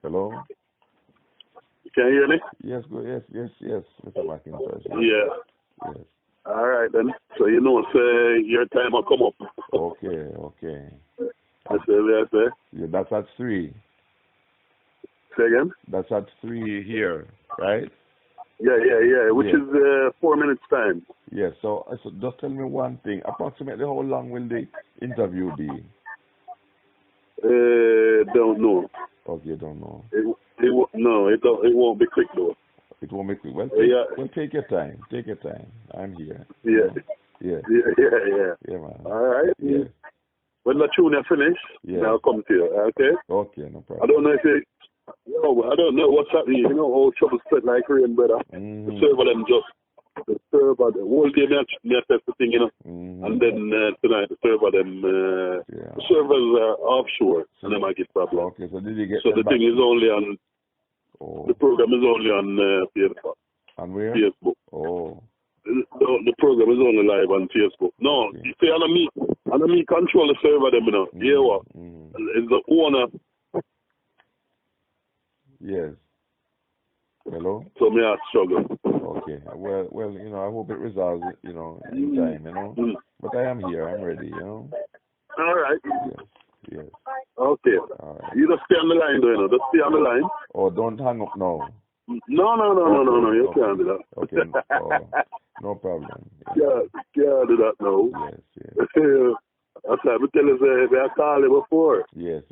Hello? Can you hear me? Yes, go. Yes, Mr. McIntosh. Yeah. Yes. All right then. So you know, say your time will come up. Okay. That's it. Yeah, that's at 3. Say again? That's at 3 here, right? Yeah. Which is 4 minutes time. Yes. So just tell me one thing. Approximately how long will the interview be? Don't know. Okay, you don't know. It won't be quick though. It won't be quick. Well, take your time. Take your time. I'm here. Yeah. Yeah. Yeah, man. All right. Yeah. When the tune is finished, I'll come to you. Okay? Okay, no problem. I don't know if it. No, I don't know what's happening. You know, all trouble spread like rain, brother. The server them the whole day me test the thing, you know. And then tonight the server them the servers are offshore and they might get problem. Okay, so did you get the thing is only on the program is only on Facebook. On where? Facebook. Oh. The program is only live on Facebook. No, you see, on me control the server them, you know. Yeah, what? It's the owner. Yes. Hello? So me I struggle. Okay. Well, you know, I hope it resolves, you know, in time, you know. But I am here. I'm ready, you know. All right. Yes. Okay. All right. You just stay on the line, though, you know. Just stay on the line. Oh, don't hang up now. No. You can't do that. Okay. No problem. Yeah, can't do that now. Yes. That's why I tell you, they called you before. Yes,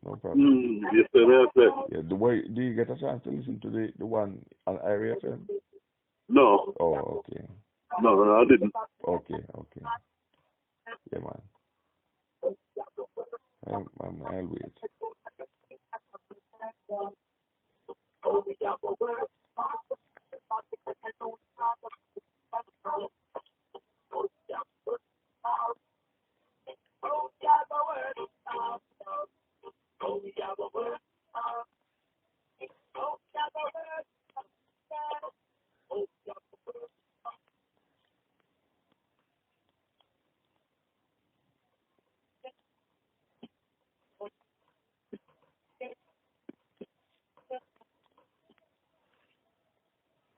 no problem. Yes, sir. Yeah, do you get a chance to listen to the one on Area FM? No. Oh, okay. No, I didn't. Okay. Yeah, man. I'll wait.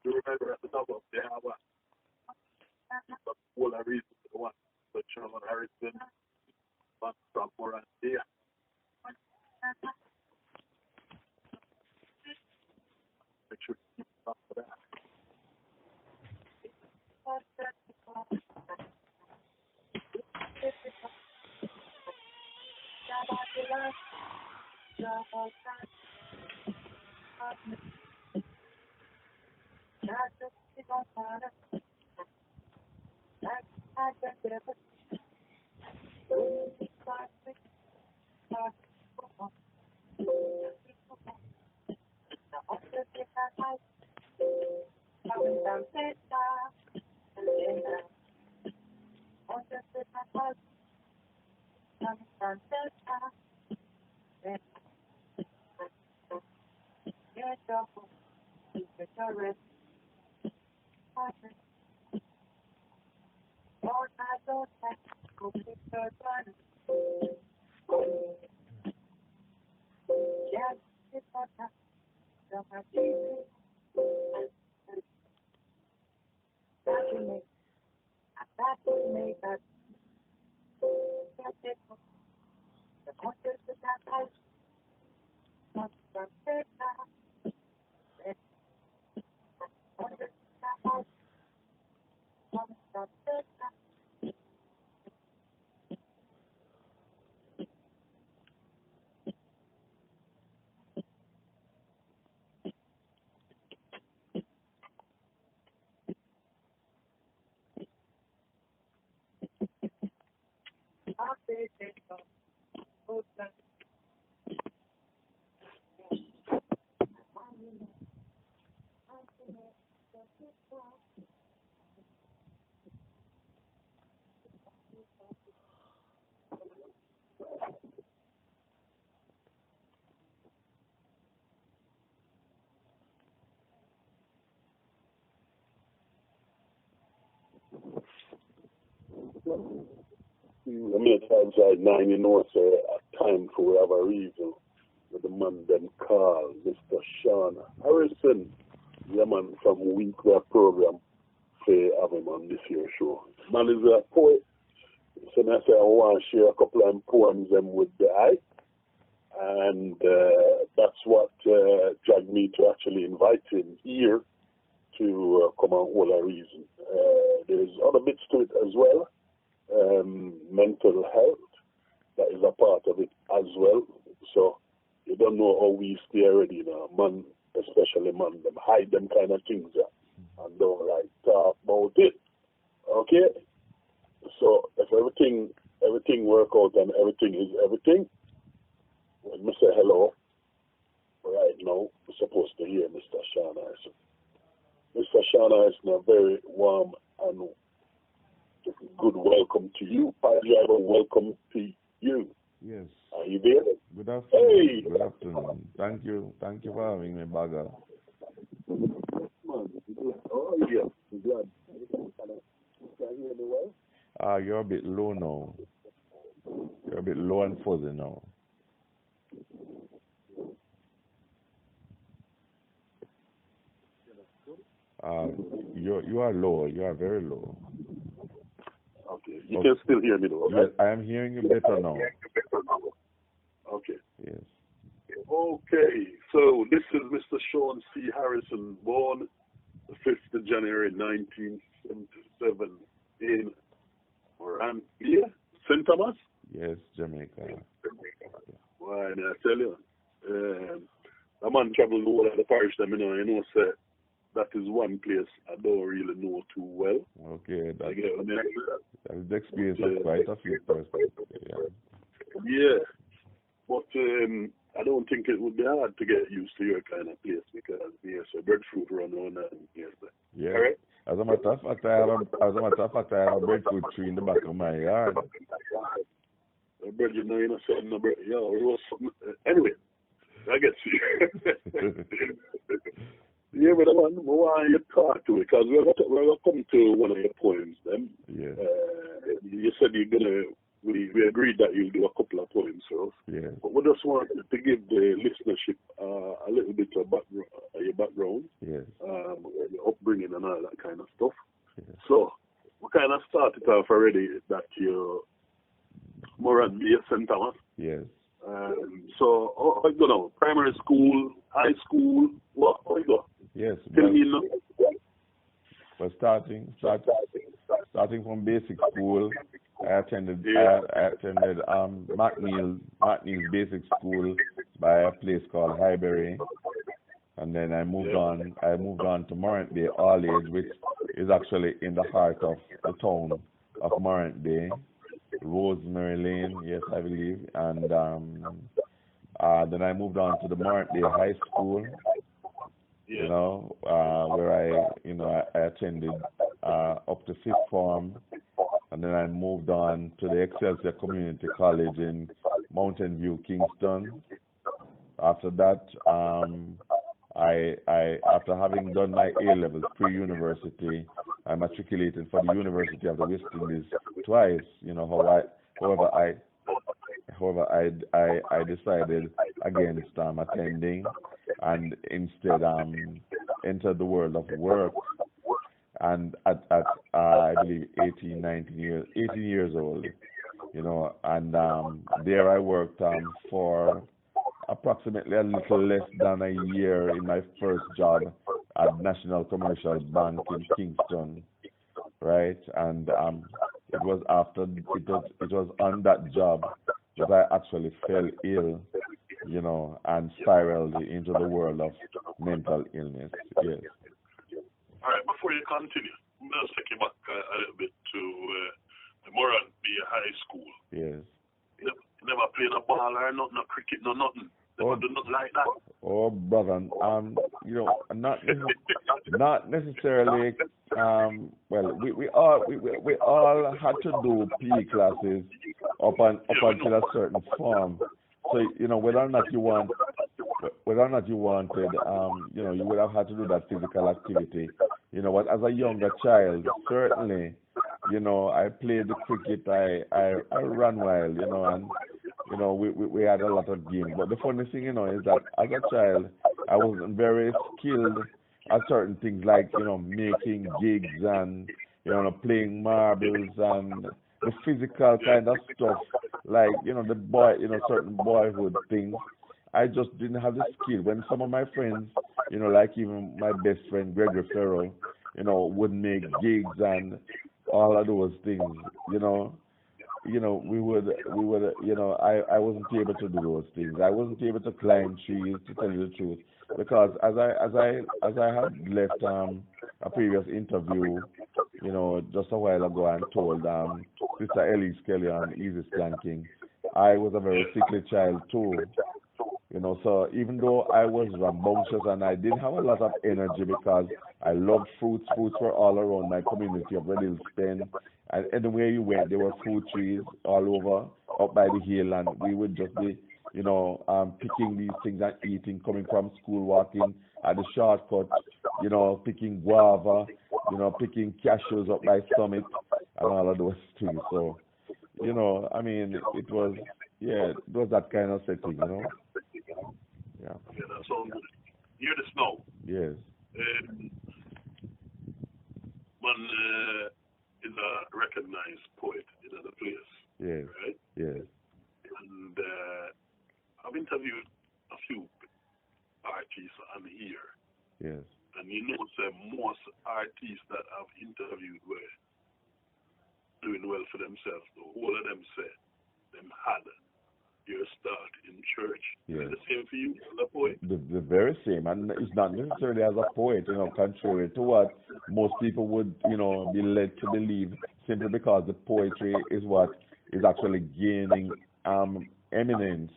You remember at the top of the hour, all I read was the one, but Sherman Harrison, from Moran here. Make sure you keep up for that. I mean, times like 9, you know, it's a time for whatever reason. But the man them called Mr. Sean Harrison. Yeah, man, from weekly program, say have him on this year's show. Man is a poet. So I say I want to share a couple of poems them with the eye. And that's what dragged me to actually invite him here to come on All a Reason. There's other bits to it as well. Mental health, that is a part of it as well. So you don't know how we stay already, man, especially man, them hide them kind of things and don't like talk about it. Okay? So if everything work out and everything is everything, when we say hello, right now, we're supposed to hear Mr. Sean Harrison. Mr. Sean Harrison, a very warm and good welcome to you. Piledriver, welcome to you. Yes. Are you there? Good afternoon. Hey. Good afternoon. Thank you for having me, Bagga. Oh, yeah. I'm glad. Can you hear me well? You're a bit low now. You're a bit low and fuzzy now. You are low. You are very low. Okay. You can still hear me though, right? Yes, I am hearing you better now. Okay. Yes. Okay. So this is Mr. Sean C. Harrison, born the 5th of January 1977 in Moranville, St. Thomas? Yes, Jamaica. Why, I tell you, a man traveled all of the parish, you know, say, that is one place I don't really know too well. Okay, that's the experience of quite a few persons. Yeah, but I don't think it would be hard to get used to your kind of place because there's a breadfruit run on and yes. Yeah. Correct? As a matter of fact, I have a breadfruit tree in the back of my yard. Bread, you know, something about roast something. Anyway, I get you. Yeah, but I want you to talk to it because we're going to come to one of your poems then. Yeah. You said we agreed that you'll do a couple of poems for us. Yeah. But we just want to give the listenership a little bit of your background, yes. Your upbringing and all that kind of stuff. Yes. So we kind of started off already that you're Moranville, St. Thomas. Yes. So how you go now? Primary school, high school, what? How you go? Yes. But starting from basic school, I attended McNeil's basic school by a place called Highbury, and then I moved on to Morant Bay All Age, which is actually in the heart of the town of Morant Bay, Rosemary Lane, yes, I believe, and then I moved on to the Morant Bay High School. You know, where I attended up to 5th form, and then I moved on to the Excelsior Community College in Mountain View, Kingston. After that, after having done my A-levels pre-university, I matriculated for the University of the West Indies twice. You know, however, I decided against attending and instead entered the world of work. And at I believe 18 years old, you know, and there I worked for approximately a little less than a year in my first job at National Commercial Bank in Kingston, right? And it was on that job that I actually fell ill, you know, and spiraled into the world of mental illness. Yes. All right, before you continue, I'm going to take you back a little bit to the Moranville High School. Yes. You never played a ball or nothing, no cricket, no nothing. Never do nothing like that. Oh, brother, you know, not necessarily. Well, we all had to do PE classes up until a certain form. So you know, whether or not you wanted, you know, you would have had to do that physical activity. You know, but as a younger child, certainly, you know, I played the cricket, I ran wild, you know, and you know, we had a lot of games. But the funny thing, you know, is that as a child, I wasn't very skilled at certain things like, you know, making gigs and, you know, playing marbles and the physical kind of stuff, like, you know, the boy, you know, certain boyhood things. I just didn't have the skill. When some of my friends, you know, like even my best friend Gregory Farrell, you know, would make gigs and all of those things, you know, we would, you know, I wasn't able to do those things. I wasn't able to climb trees, to tell you the truth, because as I had left a previous interview, you know, just a while ago, and told Sister Elise Kelly on Easy Skanking, I was a very sickly child too. You know, so even though I was rambunctious and I didn't have a lot of energy because I loved fruits, fruits were all around my community of Red Hills Pen. And anywhere you went, there were fruit trees all over, up by the hill, and we would just be, you know, picking these things and eating, coming from school, walking at the shortcut, you know, picking guava, you know, picking cashews up by Summit, and all of those things. So, you know, I mean, it was that kind of setting, you know. Yeah. Yeah, that sounds good. Hear the snow. Yes. Man is a recognized poet in other place. Yes. Right? Yes. And I've interviewed a few artists on here. Yes. And you know, most artists that I've interviewed were doing well for themselves. The whole of them said them had your start in church. Yes. Is it the same for you as a poet? The very same, and it's not necessarily as a poet, you know, contrary to what most people would, you know, be led to believe, simply because the poetry is what is actually gaining eminence.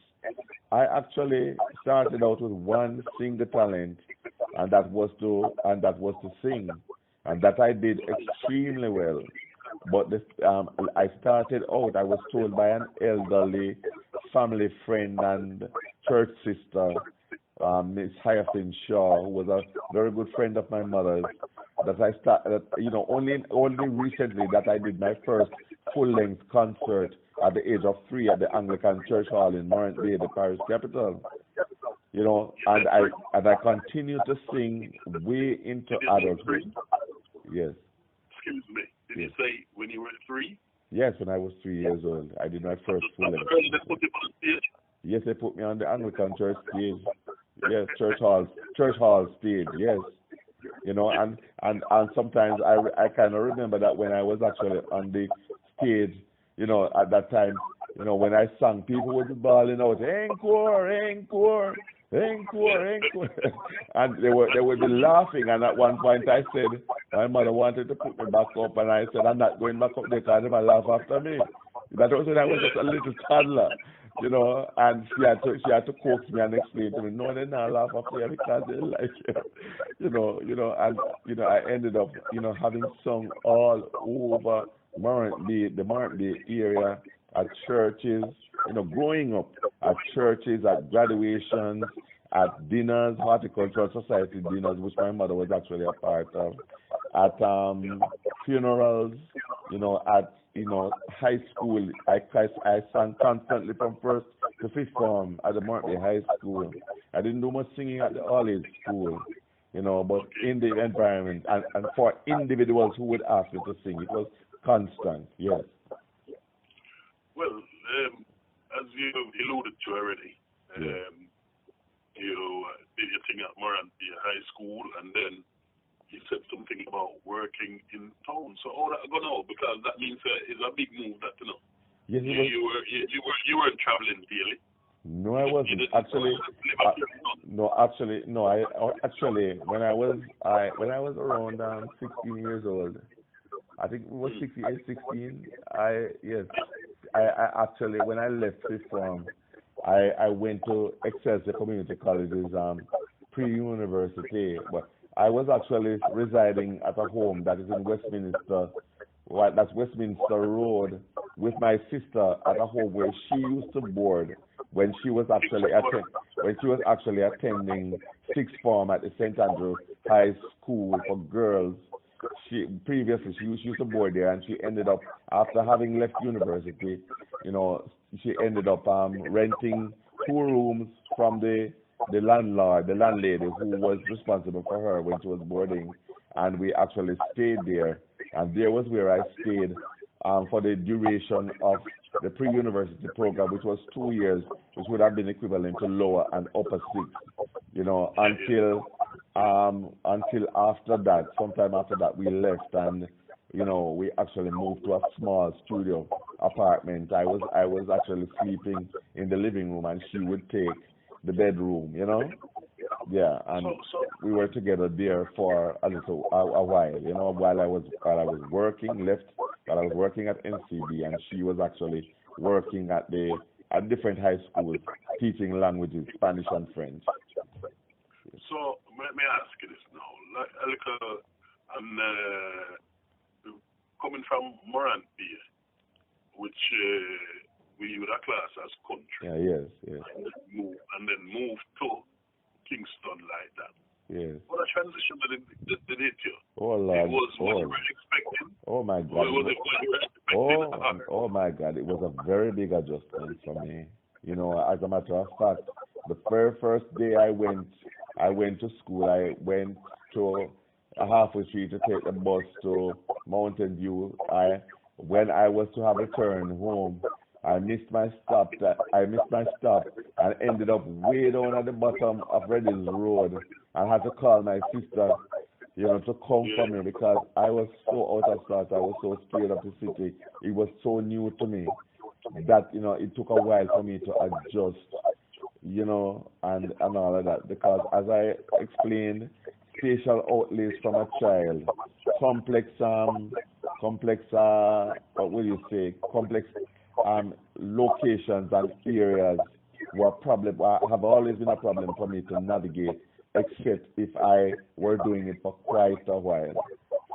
I actually started out with one single talent, and that was to sing, and that I did extremely well. But I started out, I was told by an elderly family friend and church sister, Miss Hyacinth Shaw, who was a very good friend of my mother's, that I started, you know, only recently that I did my first full-length concert at the age of 3 at the Anglican Church Hall in Morant Bay, the parish capital. You know, and I continue to sing way into adulthood. Yes. Excuse me. Did you say when you were 3? Yes, when I was 3 years old, I did my first full length. They put you on stage? Yes, they put me on the Anglican church stage. Yes, church hall stage. Yes, you know, and sometimes I kind of remember that when I was actually on the stage, you know, at that time, you know, when I sang, people would be bawling out, "Encore, encore, encore, encore," and they would be laughing. And at one point, I said, my mother wanted to put me back up, and I said, "I'm not going back up there because they might laugh after me." That was when I was just a little toddler, you know, and she had to coax me and explain to me, "No, they're not laugh after you because they like you," you know, and you know, I ended up, you know, having sung all over the Morant Bay area, at churches, you know, growing up at churches, at graduations, at dinners, Horticultural Society dinners, which my mother was actually a part of, at funerals, you know, at, you know, high school. I sang constantly from first to fifth form at the Morant Bay High School. I didn't do much singing at the all-age school, you know, but in the environment, and for individuals who would ask me to sing, it was constant, yes. Well, as you alluded to already, you did your thing at Morant Bay High School, and then you said something about working in town. So all that going on, because that means it's a big move. That, you know. Yes, you weren't traveling daily. No, I wasn't actually. Actually, when I was around 16 years old, I think it was 16. I actually, when I left fifth form, I went to Excelsior Community College's pre-university, but I was actually residing at a home that is in Westminster. That's Westminster Road, with my sister at a home where she used to board when she was actually attending sixth form at the St. Andrew High School for girls, previously she used to board there, and she ended up, after having left university, you know, she ended up renting 2 rooms from the landlady who was responsible for her when she was boarding, and we actually stayed there, and there was where I stayed for the duration of the pre-university program, which was 2 years, which would have been equivalent to lower and upper 6, you know, until after that, sometime after that, we left, and you know, we actually moved to a small studio apartment. I was actually sleeping in the living room, and she would take the bedroom, you know. Yeah, and we were together there for a while, you know, while I was working at NCB, and she was actually working at different high schools teaching languages, Spanish and French. So let me ask you this now, coming from Morant Bay, which we would class as country. Yeah, yes. And then move to Kingston like that. Yes. What a transition did hit you? Oh Lord. It was what you were expecting. Oh my God. Oh my God. It was a very big adjustment for me. You know, as a matter of fact, the very first day I went to school, I went to a halfway street to take the bus to Mountain View. When I was to have a turn home, I missed my stop and ended up way down at the bottom of Redding's Road. I had to call my sister, you know, to come for me because I was so out of sorts. I was so scared of the city. It was so new to me that, you know, it took a while for me to adjust, you know, and all of that. Because as I explained, spatial outlays from a child, complex locations and areas have always been a problem for me to navigate, except if I were doing it for quite a while.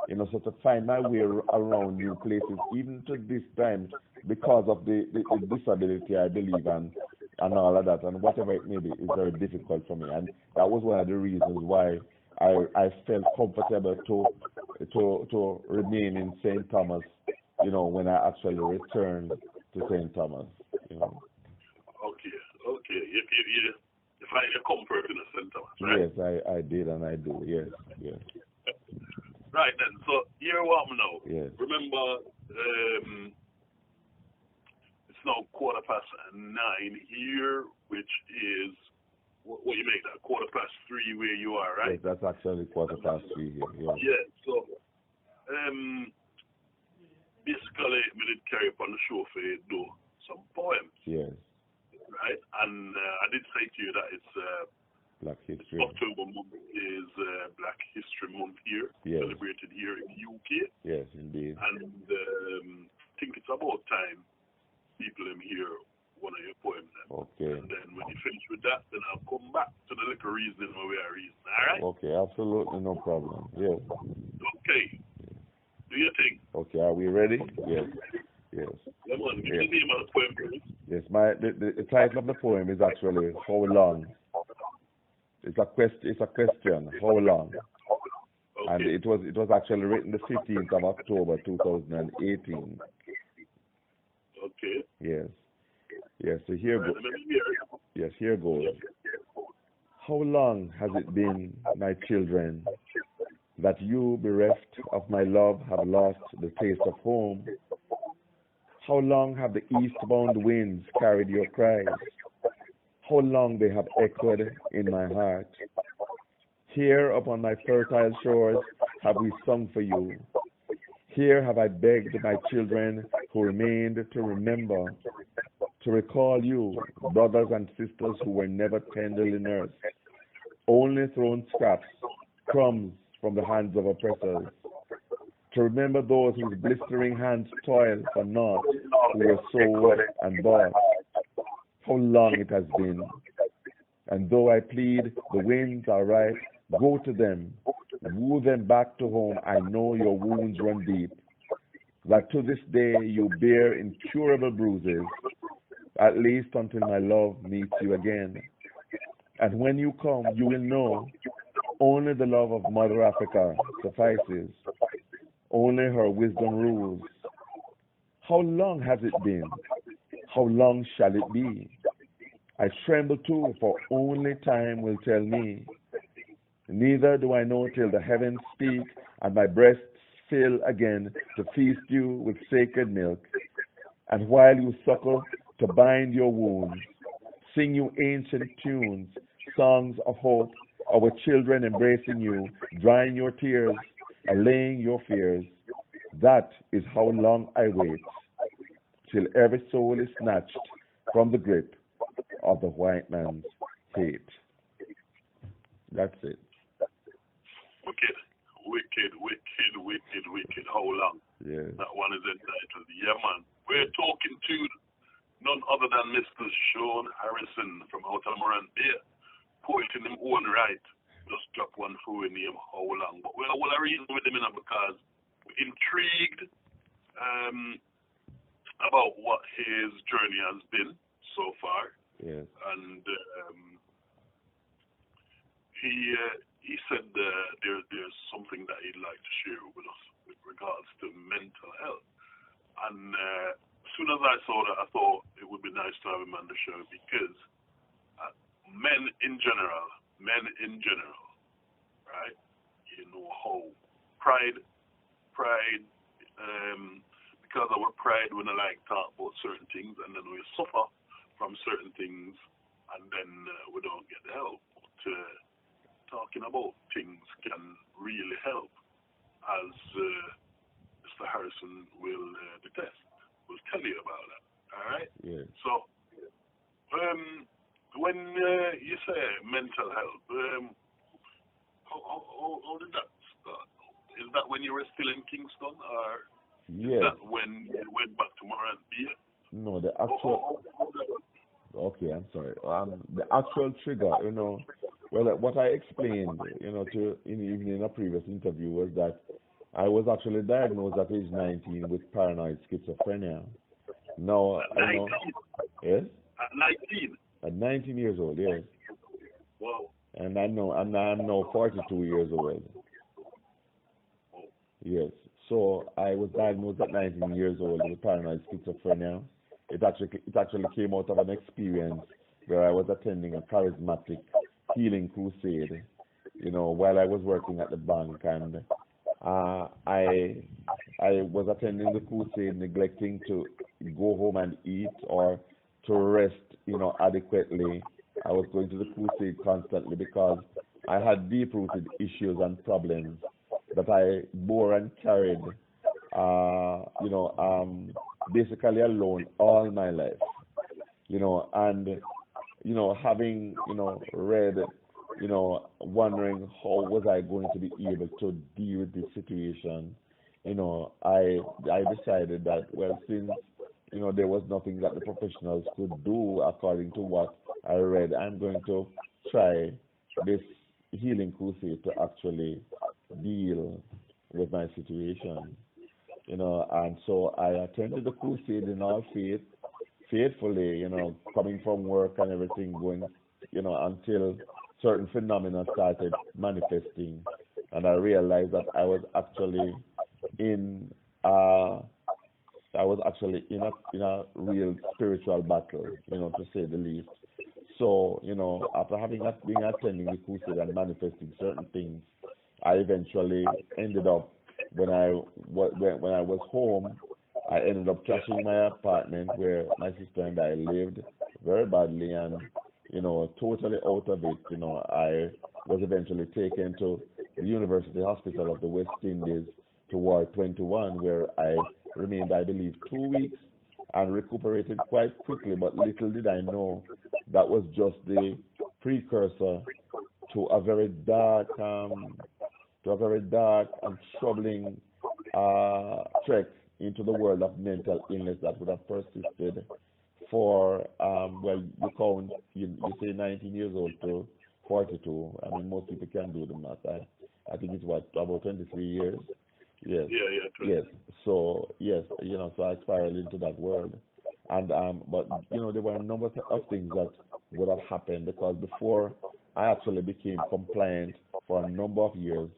You know, so to find my way around new places, even to this time, because of the disability, I believe, and all of that, and whatever it may be, is very difficult for me. And that was one of the reasons why I felt comfortable to remain in St. Thomas, you know, when I actually returned to St. Thomas, you know. Okay. You find your comfort in St. Thomas, right? Yes, I did, and I do, yes. Right then, so year 1 now. Yes. Remember, it's now 9:15 here, which is, what you make that, 3:15 where you are, right? Yes, that's actually 3:15 here, yeah. Yeah, so, basically, we did carry up on the show for you do some poems. Yes. Right? And I did say to you that it's Black History. October month is Black History Month here, celebrated here in the UK. Yes, indeed. And I think it's about time people hear one of your poems. Okay. And then when you finish with that, then I'll come back to the little reason where we are reasoning. All right? Okay, absolutely no problem. Yes. Okay. Do your thing. Okay, are we ready? Yes. Come on, give me the name of the poem, please. Yes, the title of the poem is actually How Long? It's a question. How long? Okay. And it was actually written the 15th of October 2018. Okay. Yes. So here goes. Yes, here goes. How long has it been, my children, that you, bereft of my love, have lost the taste of home? How long have the eastbound winds carried your cries? How long they have echoed in my heart? Here upon my fertile shores have we sung for you. Here have I begged my children who remained to remember, to recall you, brothers and sisters who were never tenderly nursed, only thrown scraps, crumbs from the hands of oppressors, to remember those whose blistering hands toiled for naught, who were sold and bought. How long it has been. And though I plead, the winds are right, go to them, woo them back to home. I know your wounds run deep, that to this day you bear incurable bruises, at least until my love meets you again. And when you come, you will know only the love of Mother Africa suffices. only her wisdom rules. How long has it been? How long shall it be? I tremble too, for only time will tell me. Neither do I know till the heavens speak, and my breasts fill again to feast you with sacred milk. And while you suckle to bind your wounds, sing you ancient tunes, songs of hope, our children embracing you, drying your tears, allaying your fears. That is how long I wait, till every soul is snatched from the grip of the white man's hate. That's it. Wicked, wicked, wicked, wicked, wicked. How long? Yeah. That one is entitled. Yeah, man. We're talking to none other than Mr. Sean Harrison from out of Morant Bay. Poet in him own right. Just drop one through in him. How long? But we're all reason with him because we're intrigued about what his journey has been so far. Yes. And he said there's something that he'd like to share with us with regards to mental health. And as soon as I saw that, I thought it would be nice to have him on the show because men in general, right? You know how pride, because our pride we don't like talk about certain things, and then we suffer from certain things, and then we don't get the help. But talking about things can really help, as Mr. Harrison will detest. Will tell you about that. All right. Yeah. So, when you say mental health, how did that start? Is that when you were still in Kingston, or is that when you went back to Morant Bay? No, the actual. Okay, I'm sorry. The actual trigger, well, what I explained, to in a previous interview was that I was actually diagnosed at age 19 with paranoid schizophrenia. Now, at 19? Yes? At 19? At 19 years old, yes. Wow. And I'm now 42 years old. Yes. So I was diagnosed at 19 years old with paranoid schizophrenia. It actually came out of an experience where I was attending a charismatic healing crusade, while I was working at the bank, and I was attending the crusade, neglecting to go home and eat or to rest, adequately. I was going to the crusade constantly because I had deep-rooted issues and problems that I bore and carried, basically alone all my life, and, having, read, wondering how was I going to be able to deal with this situation, I decided that, well, since, there was nothing that the professionals could do according to what I read, I'm going to try this healing crusade to actually deal with my situation, and so I attended the crusade in all faithfully, coming from work and everything, going, until certain phenomena started manifesting, and I realized that I was actually in a real spiritual battle, to say the least. So, after been attending the crusade and manifesting certain things, I eventually ended up, when I was home, I ended up trashing my apartment where my sister and I lived very badly, and, totally out of it. I was eventually taken to the University Hospital of the West Indies to Ward 21, where I remained, I believe, 2 weeks and recuperated quite quickly, but little did I know that was just the precursor to a very dark and troubling trek into the world of mental illness that would have persisted for, you say 19 years old to 42. I mean, most people can do the math. I think it's about 23 years. Yes. Yeah. Yes. So yes, so I spiraled into that world, and but there were a number of things that would have happened, because before I actually became compliant for a number of years,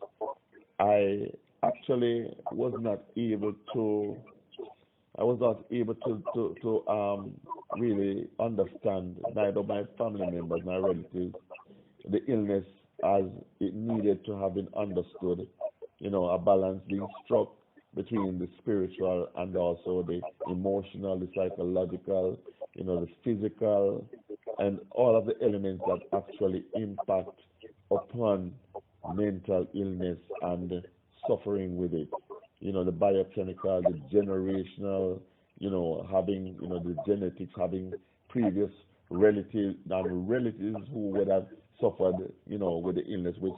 I actually was not able to. I was not able to really understand neither my family members, my relatives, the illness as it needed to have been understood. A balance being struck between the spiritual and also the emotional, the psychological, the physical, and all of the elements that actually impact upon mental illness and suffering with it. The biochemical, the generational, having, the genetics, having previous relatives and relatives who would have suffered, with the illness, which,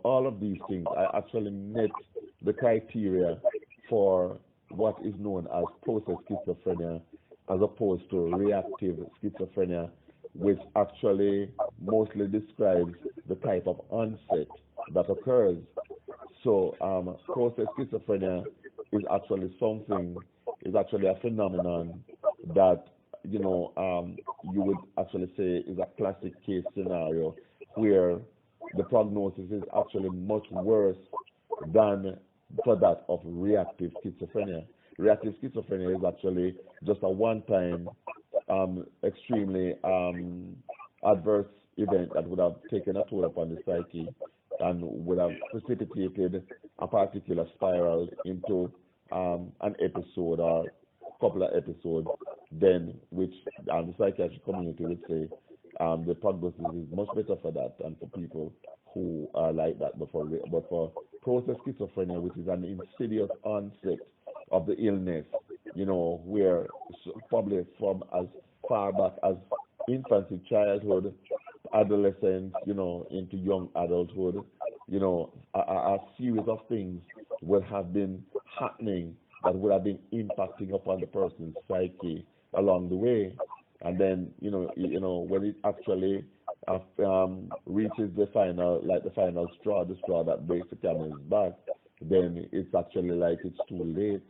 all of these things, I actually met the criteria for what is known as process schizophrenia as opposed to reactive schizophrenia, which actually mostly describes the type of onset that occurs. So process schizophrenia is actually a phenomenon that, you would actually say is a classic case scenario where the prognosis is actually much worse than for that of reactive schizophrenia. Reactive schizophrenia is actually just a one-time, extremely adverse event that would have taken a toll upon the psyche and would have precipitated a particular spiral into an episode or a couple of episodes, then which the psychiatric community would say the prognosis is much better for that and for people who are like that. But for process schizophrenia, which is an insidious onset of the illness, where probably from as far back as infancy, childhood, adolescence, into young adulthood, a series of things would have been happening that would have been impacting upon the person's psyche along the way. And then, when it actually reaches the final straw, the straw that breaks the camel's back, then it's actually like it's too late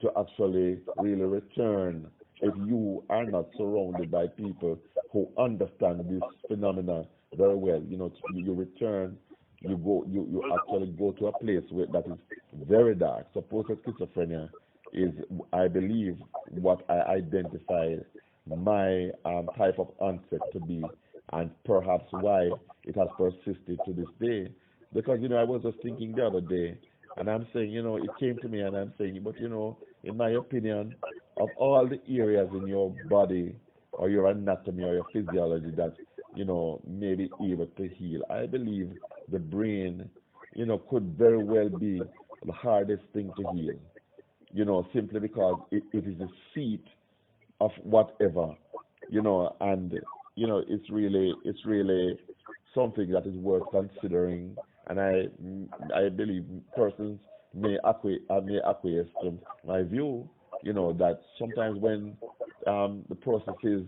to actually really return if you are not surrounded by people who understand this phenomena very well. You return, you actually go to a place where that is very dark. So process schizophrenia is, I believe, what I identified my type of onset to be, and perhaps why it has persisted to this day. Because, I was just thinking the other day, and I'm saying, it came to me, and I'm saying, but, in my opinion, of all the areas in your body or your anatomy or your physiology that, may be able to heal, I believe the brain, could very well be the hardest thing to heal, simply because it is the seat of whatever, and, it's really something that is worth considering, and I believe persons may acquiesce to my view, that sometimes when the processes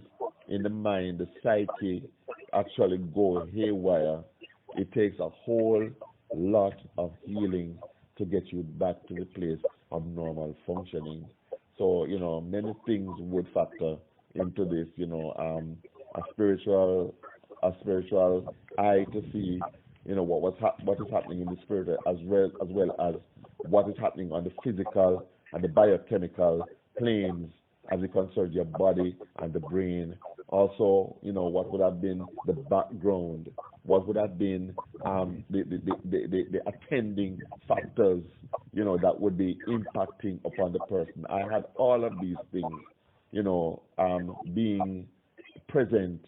in the mind, the psyche, actually go haywire, it takes a whole lot of healing to get you back to the place of normal functioning. So, many things would factor into this, a spiritual eye to see, what is happening in the spirit, as well as what is happening on the physical and the biochemical planes as it concerns your body and the brain. Also, what would have been the background, what would have been the attending factors, that would be impacting upon the person. I had all of these things, being present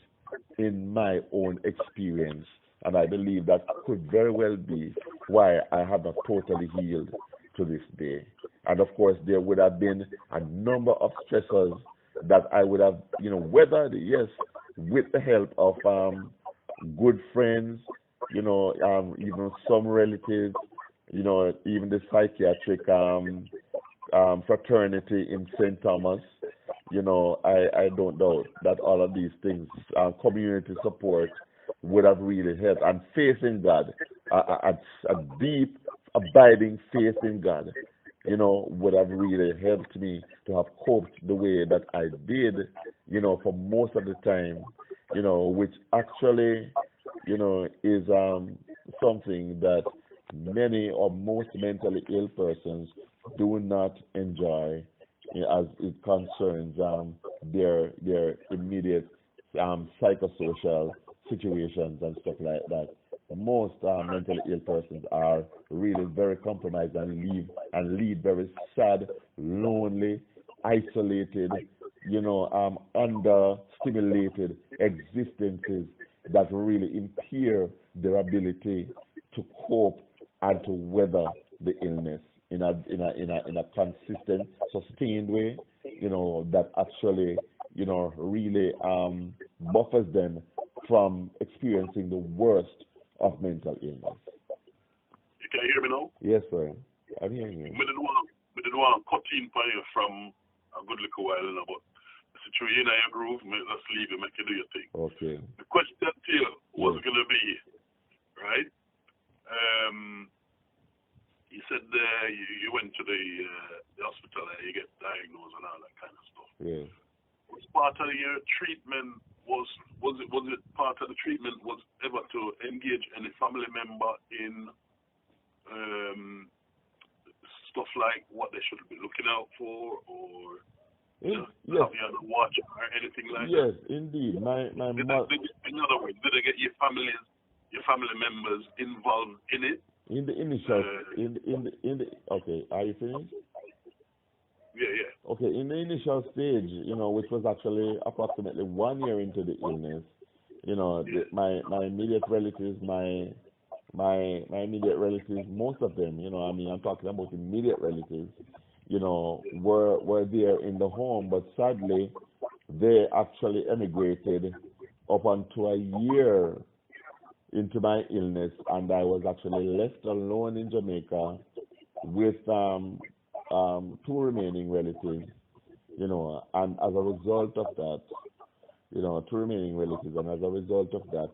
in my own experience, and I believe that could very well be why I have not totally healed to this day. And of course, there would have been a number of stressors that I would have, weathered, yes, with the help of good friends, even some relatives, even the psychiatric fraternity in St. Thomas. I don't doubt that all of these things, community support, would have really helped. And faith in God, a deep, abiding faith in God, would have really helped me to have coped the way that I did, for most of the time, which actually, is something that, many or most mentally ill persons do not enjoy as it concerns their immediate psychosocial situations and stuff like that. Most mentally ill persons are really very compromised and lead very sad, lonely, isolated, under-stimulated existences that really impair their ability to cope and to weather the illness in a consistent, sustained way, that actually, really buffers them from experiencing the worst of mental illness. You can hear me now? Yes, sir. I'm hearing you. We didn't want to cut in for you from a good little while now, but since you're in your groove, let's leave you, make you do your thing. Okay. The question to you was going to be, right? You said you went to the hospital and you get diagnosed and all that kind of stuff. Yeah. Was part of your treatment, was it part of the treatment was ever to engage any family member in stuff like what they should be looking out for, or yes. have you had to watch or anything like that? Yes, indeed. My in other words, did they get your family members involved in it? In the initial, okay, are you finished? Yeah. Okay, in the initial stage, which was actually approximately 1 year into the illness, my immediate relatives, my immediate relatives, most of them, I'm talking about immediate relatives, were there in the home, but sadly, they actually emigrated up onto a year into my illness, and I was actually left alone in Jamaica with two remaining relatives, and as a result of that, two remaining relatives, and as a result of that,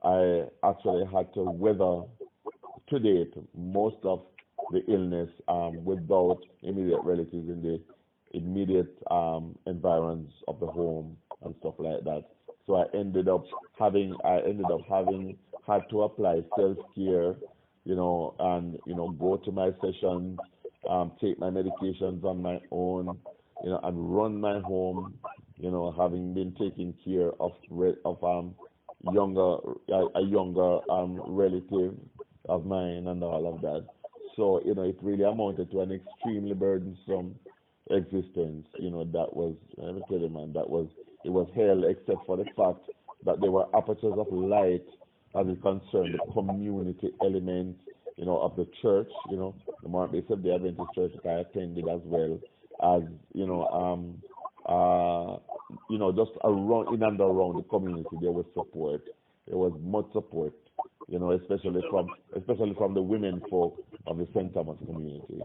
I actually had to weather to date most of the illness without immediate relatives in the immediate environs of the home and stuff like that. So I ended up having had to apply self-care, and go to my sessions, take my medications on my own, and run my home, having been taking care of a younger relative of mine and all of that. So it really amounted to an extremely burdensome existence. That was, let me tell you, man, it was hell, except for the fact that there were apertures of light as it concerned the community elements, of the church, the Mormon of the Adventist church that I attended, as well as, just around, in and around the community, there was support. There was much support, especially from the women folk of the St. Thomas community.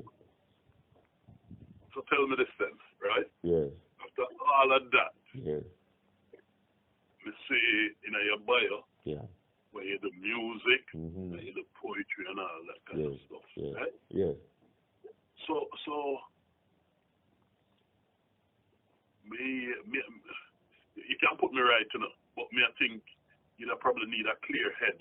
So tell me this then, right? Yes. After all of that, yes, we see in your bio, yeah, where you do music, mm-hmm. where you do poetry and all that kind of stuff, yes, right? yes. So you can't put me right, but I think you probably need a clear head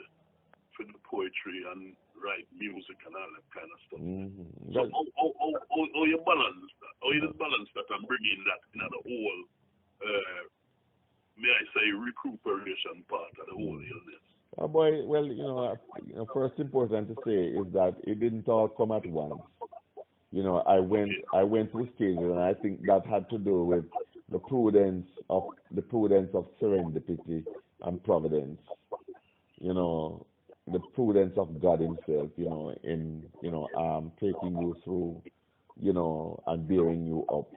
for the poetry and write music and all that kind of stuff. Mm-hmm. So how you balance that? How you balance that and bringing that in the whole, may I say, recuperation part of the whole illness? Oh boy, well, first important to say is that it didn't all come at once. I went through stages, and I think that had to do with the prudence of serendipity and providence. The prudence of God Himself, in taking you through, and bearing you up.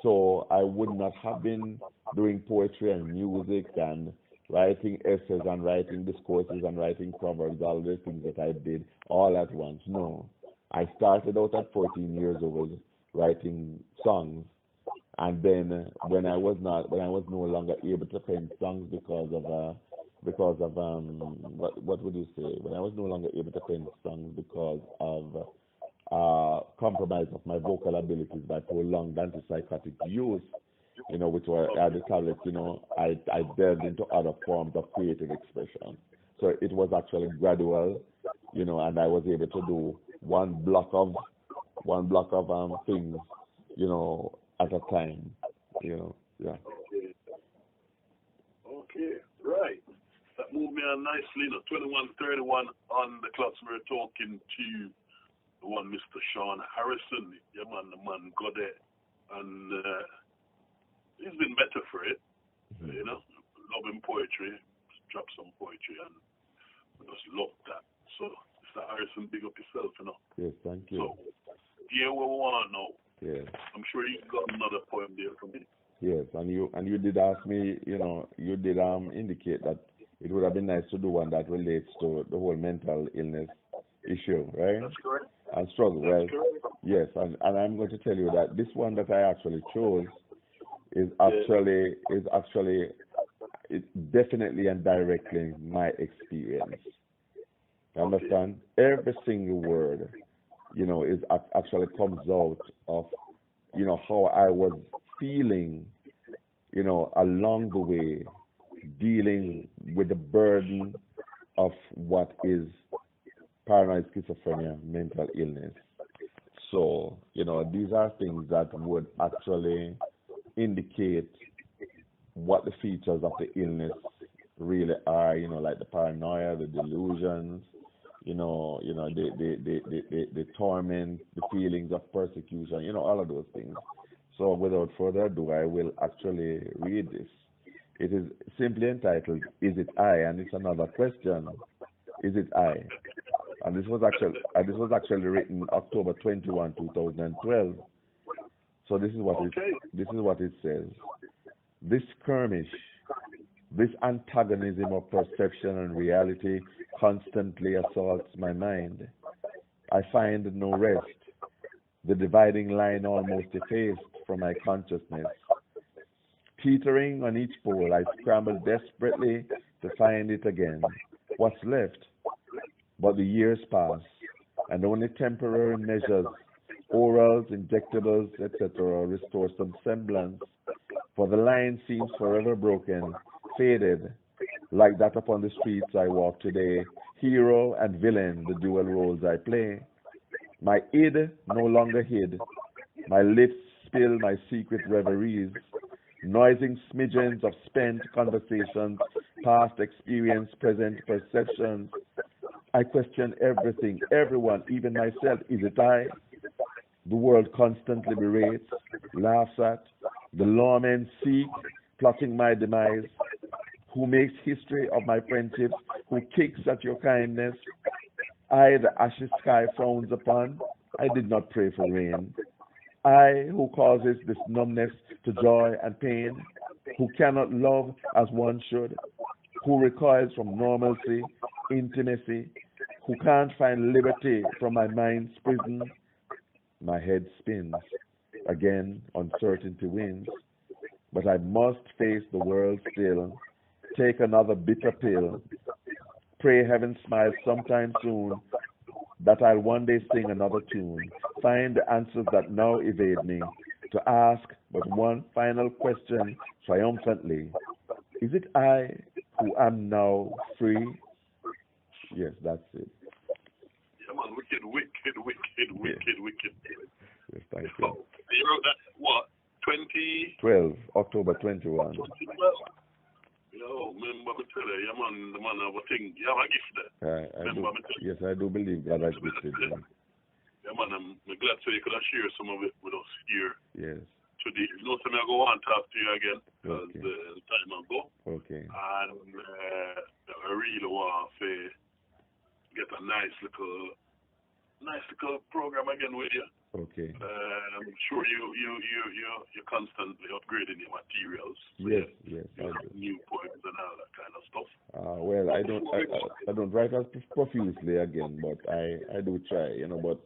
So I would not have been doing poetry and music and writing essays and writing discourses and writing proverbs, all the things that I did all at once. No. I started out at 14 years old writing songs, and then when I was no longer able to pen songs because of what would you say? When I was no longer able to pen songs because of compromise of my vocal abilities by prolonged antipsychotic use, which were at the tablets, I delved into other forms of creative expression. So it was actually gradual you know, and I was able to do one block of things, you know, at a time, you know, yeah. Okay, right. That moved me on nicely. 21:31 on the clock. We're talking to the one Mr. Sean Harrison. Yeah, man, the man got it. And he's been better for it. You know, loving poetry. Drop some poetry and we just love that. So, Mr. Harrison, big up yourself, you know. Yes, thank you. So, here we want to know. Yes. I'm sure you got another poem there for me. Yes, and you did ask me, you know, you did indicate that it would have been nice to do one that relates to the whole mental illness issue, right? That's correct. And struggle. That's Well, correct. yes, and I'm going to tell you that this one that I actually chose is actually definitely and directly my experience. You understand? Every single word, you know, is actually comes out of, you know, how I was feeling, you know, along the way, dealing with the burden of what is paranoid schizophrenia, mental illness. So, you know, these are things that would actually indicate what the features of the illness really are, you know, like the paranoia, the delusions, you know, the torment, the feelings of persecution, you know, all of those things. So without further ado, I will actually read this. It is simply entitled, Is It I? And it's another question. Is it I? And this was actually written October 21, 2012. So this is what it says. This skirmish, this antagonism of perception and reality constantly assaults my mind. I find no rest. The dividing line almost effaced from my consciousness. Teetering on each pole, I scramble desperately to find it again. What's left? But the years pass, and only temporary measures, orals, injectables, etc., restore some semblance. For the line seems forever broken, faded, like that upon the streets I walk today. Hero and villain, the dual roles I play. My id no longer hid. My lips spill my secret reveries. Noising smidgens of spent conversations, past experience, present perceptions. I question everything, everyone, even myself. Is it I? The world constantly berates, laughs at. The lawmen seek, plotting my demise. Who makes history of my friendships? Who kicks at your kindness? I, the ashy sky frowns upon. I did not pray for rain. I, who causes this numbness to joy and pain. Who cannot love as one should. Who recoils from normalcy, intimacy. Who can't find liberty from my mind's prison. My head spins. Again, uncertainty wins. But I must face the world still. Take another bitter pill. Pray heaven smiles sometime soon, that I'll one day sing another tune. Find the answers that now evade me. To ask but one final question triumphantly. Is it I who am now free? Yes, that's it. Yeah, man, wicked. Yes, thank you. You wrote that, what, 20? 12, October 21. 2012. Yo, remember me tell you, yeah, man, the man have a thing. You have a gift there. Yes, I do believe God has gifted me. Yeah, man, I'm glad so you could have shared some of it with us here. Yes. Today. You know, so I go on talk to you again because the time will go. Okay. And I really want to get a nice little program again with you. Okay. I'm sure you're constantly upgrading your materials. Yes, I do. New poems and all that kind of stuff. Well, I don't write as profusely again, but I do try, you know. But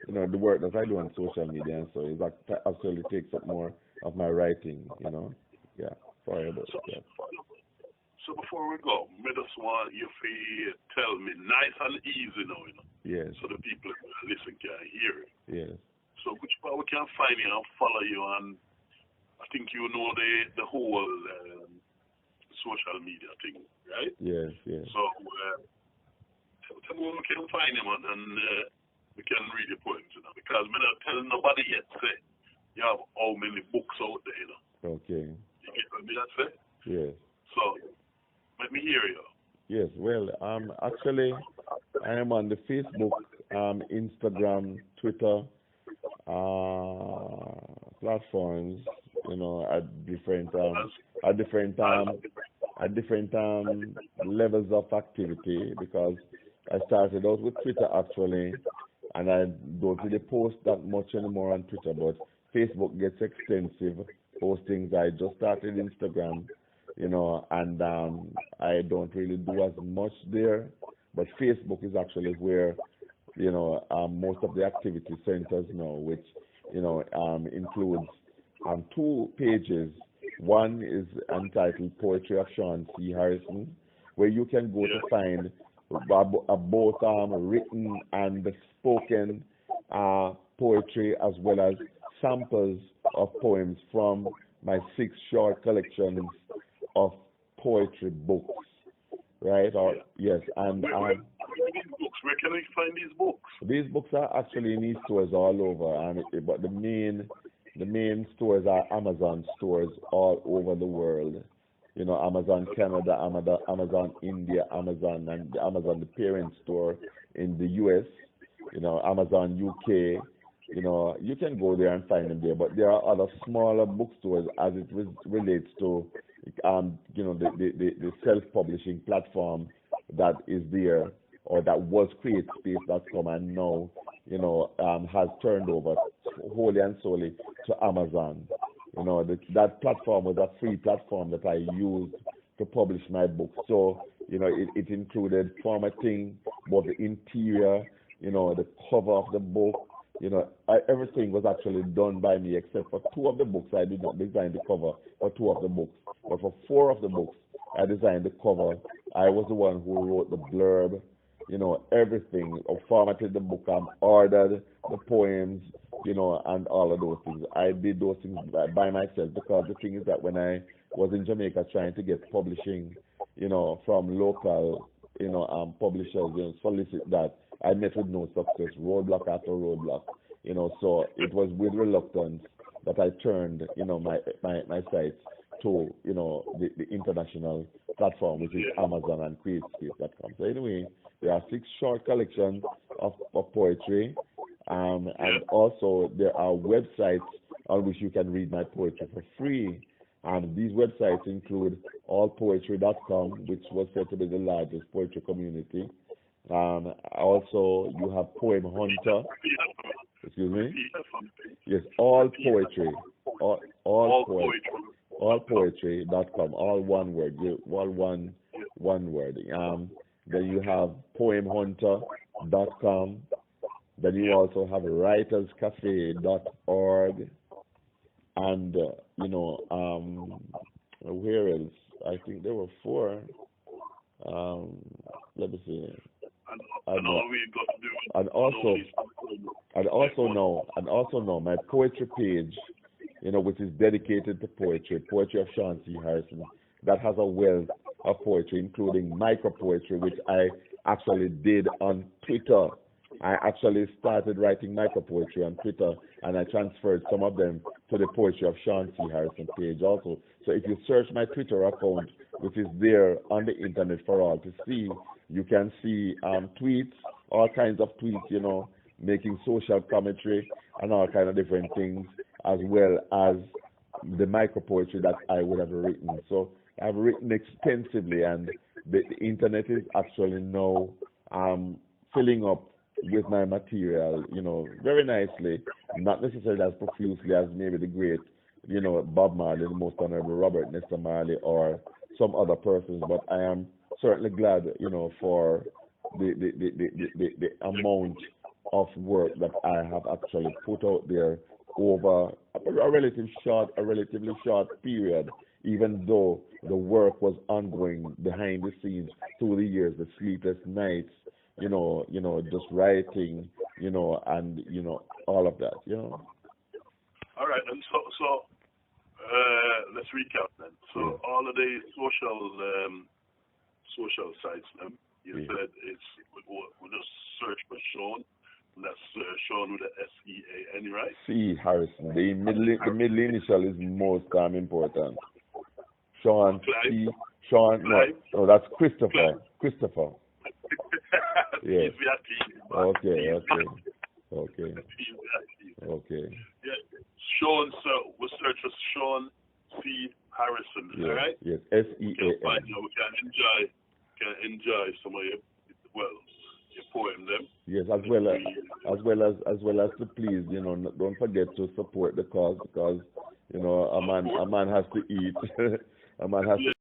you know, the work that I do on social media and so it actually takes up more of my writing, you know. Yeah, sorry about that. So before we go, I just want you to tell me nice and easy now, you know. Yes. So the people who listen can hear it. Yes. So which part we can find you and follow you, and I think you know the whole social media thing, right? Yes. So tell me where we can find him and we can read the poems, you know, because I'm not telling nobody yet, say, you have how many books out there, you know. Okay. You get what me that say? Yes. So, let me hear you. Yes, well, actually, I am on the Facebook, Instagram, Twitter, platforms, you know, at different levels of activity, because I started out with Twitter actually, and I don't really post that much anymore on Twitter, but Facebook gets extensive postings. I just started Instagram, you know, and I don't really do as much there, but Facebook is actually where, you know, most of the activity centers now, which, you know, includes 2 pages. One is entitled Poetry of Sean C. Harrison, where you can go to find both written and spoken poetry, as well as samples of poems from my 6 short collections of poetry books, right? Or yes, and where can we find these books? These books are actually in e-stores all over, but the main stores are Amazon stores all over the world. You know, Amazon Canada, Amazon India, Amazon the parent store in the US. You know, Amazon UK. You know, you can go there and find them there, but there are other smaller bookstores as it relates to, you know, the self-publishing platform that is there, or that was CreateSpace.com, and now, you know, has turned over wholly and solely to Amazon. You know, that platform was a free platform that I used to publish my book. So, you know, it included formatting, both the interior, you know, the cover of the book. You know, everything was actually done by me, except for 2 of the books. I did not design the cover for 2 of the books, but for 4 of the books, I designed the cover. I was the one who wrote the blurb, you know, everything. I formatted the book, ordered the poems, you know, and all of those things. I did those things by myself, because the thing is that when I was in Jamaica trying to get publishing, you know, from local, you know, publishers, you know, solicit that, I met with no success, roadblock after roadblock, you know. So it was with reluctance that I turned, you know, my sites to, you know, the international platform, which is Amazon and CreateSpace.com. So anyway, there are 6 short collections of poetry, and also there are websites on which you can read my poetry for free. And these websites include allpoetry.com, which was said to be the largest poetry community. Also, you have Poem Hunter. Excuse me. Yes, all poetry. Allpoetry.com. All one word. All one word. Then you have PoemHunter.com. Then you also have WritersCafe.org. And you know, where else? I think there were 4. Let me see. And also know my poetry page, you know, which is dedicated to poetry of Sean C. Harrison, that has a wealth of poetry, including micro poetry, which I actually did on Twitter. I actually started writing micro poetry on Twitter, and I transferred some of them to the Poetry of Sean C. Harrison page also. So if you search my Twitter account, which is there on the internet for all to see, you can see tweets, all kinds of tweets, you know, making social commentary and all kind of different things, as well as the micro poetry that I would have written. So I've written extensively, and the internet is actually now filling up with my material, you know, very nicely, not necessarily as profusely as maybe the great, you know, Bob Marley, the most honorable Robert Nesta Marley, or some other persons, but I am certainly glad, you know, for the amount of work that I have actually put out there over a relatively short period, even though the work was ongoing behind the scenes through the years, the sleepless nights, you know, just writing, you know, and, you know, all of that, you know. All right, and so let's recap then. So all of the social sites, You said we just search for Sean. And that's Sean with a S-E-A-N, right? C. Harrison. The middle initial is most important. Sean C. Sean. No, that's Christopher. Clive. Christopher. Yes. Okay. Yeah. Sean, so we'll search for Sean C. Harrison, yes, all right? Yes, S-E-A-N. We can enjoy some of your poem them. Yes, as well as to please, don't forget to support the cause, because a man has to eat. A man has to